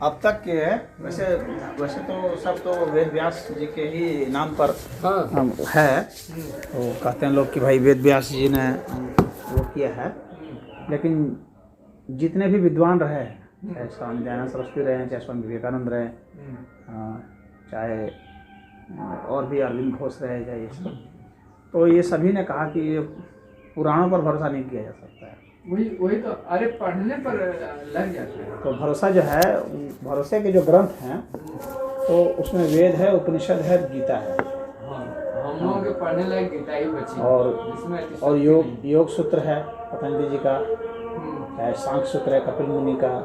अब तक के वैसे वैसे तो सब तो वेद व्यास जी के ही नाम पर है, तो कहते हैं लोग कि भाई वेद व्यास जी ने वो किया है। लेकिन जितने भी विद्वान रहे, चाहे स्वामी दयानंद सरस्वती रहे, चाहे स्वामी विवेकानंद रहे, चाहे और भी अरविंद घोष रहे, चाहे ये सब, तो ये सभी ने कहा कि ये पुराणों पर भरोसा नहीं किया जा सकता है। वही तो, अरे पढ़ने पर लग जाते हैं। तो भरोसा जो है, भरोसे के जो ग्रंथ हैं तो उसमें वेद है, उपनिषद है, गीता है। हम लोगों के पढ़ने लायक गीता ही बची, और योग सूत्र है पतंजलि जी का, चाहे सांख्य सूत्र है कपिल मुनि का।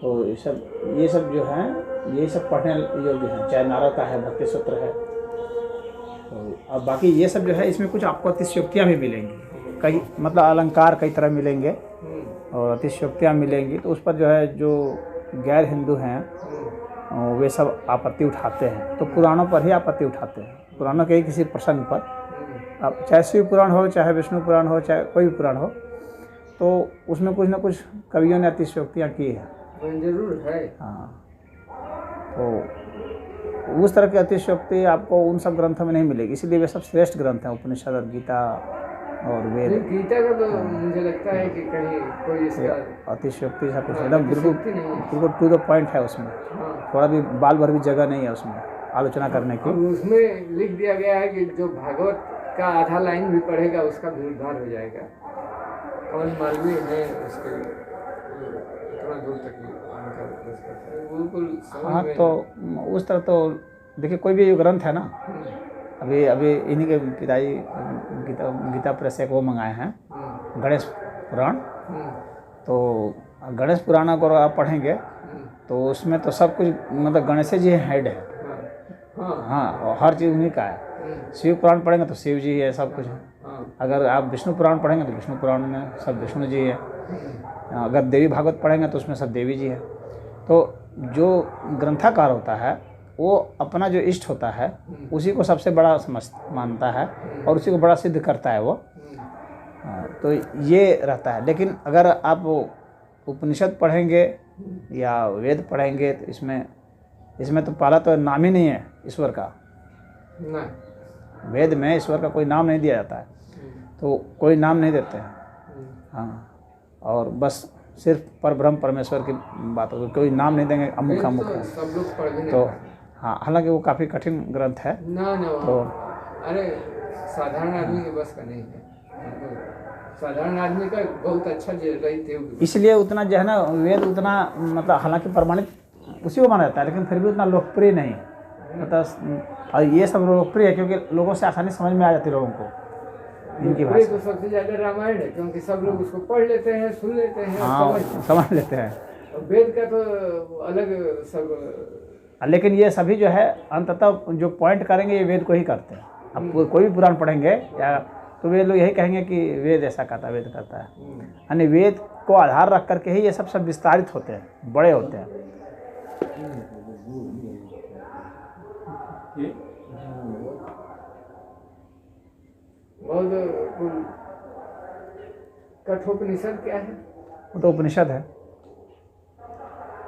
तो ये सब जो है, ये सब पढ़ने योग्य है। चाहे नारद का है, भक्ति सूत्र है। तो अब बाकी ये सब जो है, इसमें कुछ आपको अतिशयोक्तियाँ भी मिलेंगी, कई मतलब अलंकार कई तरह मिलेंगे और अतिशयोक्तियाँ मिलेंगी। तो उस पर जो है, जो गैर हिंदू हैं वे सब आपत्ति उठाते हैं। तो पुराणों पर ही आपत्ति उठाते हैं, पुराणों के ही किसी प्रसंग पर। अब चाहे शिव पुराण हो, चाहे विष्णु पुराण हो, चाहे कोई भी पुराण हो, तो उसमें कुछ ना कुछ कवियों ने अतिशयोक्तियाँ की है। जरूर है। हाँ, तो उस तरह की अतिशयोक्ति आपको उन सब ग्रंथों में नहीं मिलेगी, इसीलिए वे सब श्रेष्ठ ग्रंथ हैं, उपनिषद और गीता और वेद। गीता का तो मुझे लगता है कि कहीं कोई इसका अतिशयोक्ति सा कुछ एकदम बिल्कुल टू द पॉइंट है उसमें। थोड़ा भी बाल भर भी जगह नहीं है उसमें आलोचना करने की। उसमें लिख दिया गया है कि जो भागवत का आधा लाइन भी पढ़ेगा उसका भी उद्धार हो जाएगा। कौन मालवी है उसके इतना दूर तक बिल्कुल। हाँ, तो उस तरह तो देखिए, कोई भी ग्रंथ है ना, अभी इन्हीं के पिताजी गीता प्रेस से एक वो मंगाए हैं, गणेश पुराण। तो गणेश पुराण अगर आप पढ़ेंगे तो उसमें तो सब कुछ मतलब गणेश जी हेड है। हाँ, और हर चीज़ उन्हीं का है। शिव पुराण पढ़ेंगे तो शिव जी है, सब कुछ है। अगर आप विष्णु पुराण पढ़ेंगे तो विष्णु पुराण में सब विष्णु जी है। अगर देवी भागवत पढ़ेंगे तो उसमें सब देवी जी है। तो जो ग्रंथाकार होता है वो अपना जो इष्ट होता है उसी को सबसे बड़ा मानता है और उसी को बड़ा सिद्ध करता है वो। तो ये रहता है। लेकिन अगर आप उपनिषद पढ़ेंगे या वेद पढ़ेंगे तो इसमें तो पहला तो नाम ही नहीं है ईश्वर का। वेद में ईश्वर का कोई नाम नहीं दिया जाता है, तो कोई नाम नहीं देते हैं। हाँ, और बस सिर्फ परब्रह्म परमेश्वर की बात होगी, कोई नाम नहीं देंगे अमुक अमुक है। सब लोग पढ़ भी नहीं। तो हाँ, हालांकि वो काफ़ी कठिन ग्रंथ है। ना तो अरे साधारण आदमी के बस का नहीं है। साधारण आदमी का बहुत अच्छा रही थे, इसलिए उतना जो है ना वेद उतना मतलब हालांकि प्रमाणित उसी को माना जाता है, लेकिन फिर भी उतना लोकप्रिय नहीं मतलब। और ये सब लोकप्रिय है क्योंकि लोगों से आसानी समझ में आ जाती है लोगों को इनकी भाषा। तो सबसे ज़्यादा रामायण है क्योंकि सब लोग उसको पढ़ लेते हैं, सुन लेते हैं, समझ लेते हैं। वेद का तो अलग सब। लेकिन ये सभी जो है अंततः जो पॉइंट करेंगे ये वेद को ही करते हैं। अब कोई भी पुराण पढ़ेंगे या तो वे लोग यही कहेंगे कि वेद ऐसा कहता है, वेद करता है। यानी वेद को आधार रख करके ही ये सब विस्तारित होते हैं, बड़े होते हैं। कठोपनिषद क्या है? वो तो उपनिषद है,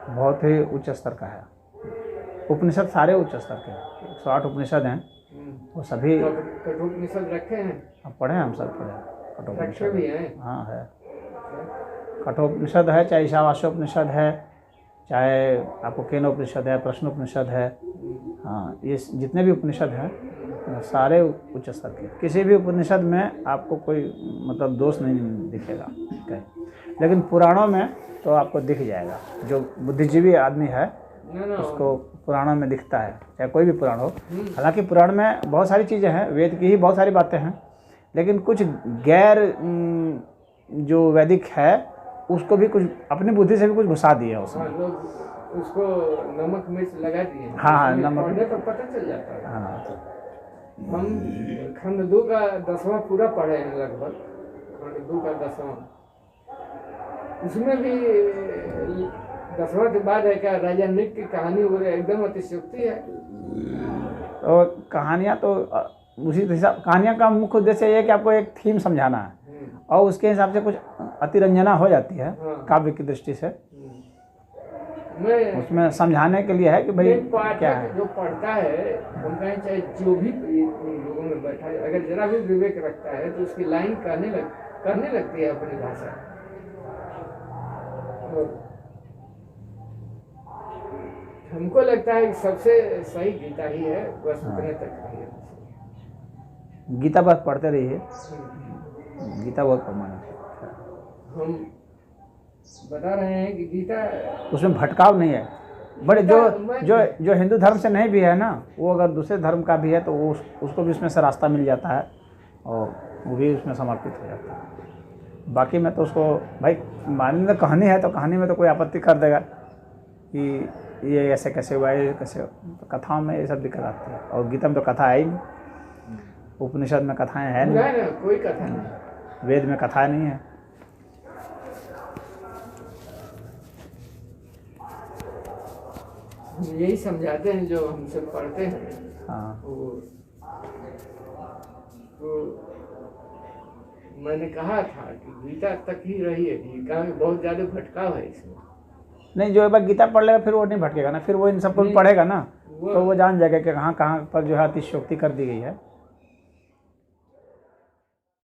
बहुत ही उच्च स्तर का है। उपनिषद सारे उच्च स्तर के हैं, 108 उपनिषद हैं वो सभी। कठोपनिषद रखे हैं? आप पढ़े हैं? हम सब पढ़े कठोपनिषद भी हैं। हाँ है, कठोपनिषद है, चाहे ईशावास्योपनिषद है, चाहे आपको केनोपनिषद है, प्रश्नोपनिषद है। हाँ, ये जितने भी उपनिषद हैं सारे उच्च स्तर के। किसी भी उपनिषद में आपको कोई मतलब दोष नहीं दिखेगा कहीं, लेकिन पुराणों में तो आपको दिख जाएगा। जो बुद्धिजीवी आदमी है उसको पुराणों में दिखता है, चाहे कोई भी पुराण हो। हालांकि पुराण में बहुत सारी चीज़ें हैं, वेद की ही बहुत सारी बातें हैं, लेकिन कुछ गैर जो वैदिक है उसको भी कुछ अपनी बुद्धि से भी कुछ घुसा दिया उसमें। उसको नमक मिर्च लगा दिए। हाँ, नमक पढ़ने पर पता चल जाता है। हाँ, हम खंड 2 का 10वां पूरा पढ़े हैं लगभग। खंड 2 का 10वां, उसमें भी 10वां के बाद है क्या राजा नृप की कहानी वो एकदम अतिशयोक्ति है। और कहानियाँ तो उसी हिसाब, कहानियाँ का मुख्य उद्देश्य ये है कि आपको एक थीम समझाना है और उसके हिसाब से कुछ अतिरंजना हो जाती है हाँ। काव्य की दृष्टि से, मैं उसमें समझाने के लिए है कि भाई एक पाठक क्या है। जो पढ़ता है, हम कहें चाहे जो भी इन लोगों में बैठा है, अगर जरा भी विवेक रखता है तो उसकी लाइन करने लगती है अपनी भाषा। और हमको लगता है कि सबसे सही गीता ही है, बस उतने तक ही है। गीता बस पढ़ते रहिए, गीता बहुत प्रमाणिक है। हम बता रहे हैं कि गीता उसमें भटकाव नहीं है। बड़े जो हिंदू धर्म से नहीं भी है ना, वो अगर दूसरे धर्म का भी है तो वो उसको भी उसमें से रास्ता मिल जाता है और वो भी उसमें समर्पित हो जाता है। बाकी मैं तो उसको भाई मान लो कहानी है तो कहानी में तो कोई आपत्ति कर देगा कि ये ऐसे कैसे हुआ, ये कैसे, तो कथाओं में ये सब दिक्कत आती है। और गीता में तो कथा है ही नहीं, उपनिषद में कथाएं है नहीं, ना कोई कथा नहीं, वेद में कथा नहीं है। हम यही समझाते हैं जो हमसे पढ़ते हैं। हाँ, तो मैंने कहा था कि गीता तक ही रहिए, गीता में बहुत ज़्यादा भटकाव है इसमें। नहीं, जो एक बार गीता पढ़ लेगा फिर वो नहीं भटकेगा ना, फिर वो इन सबको भी पढ़ेगा ना, तो वो जान जाएगा कि कहाँ कहाँ पर जो है अतिशयोक्ति कर दी गई है।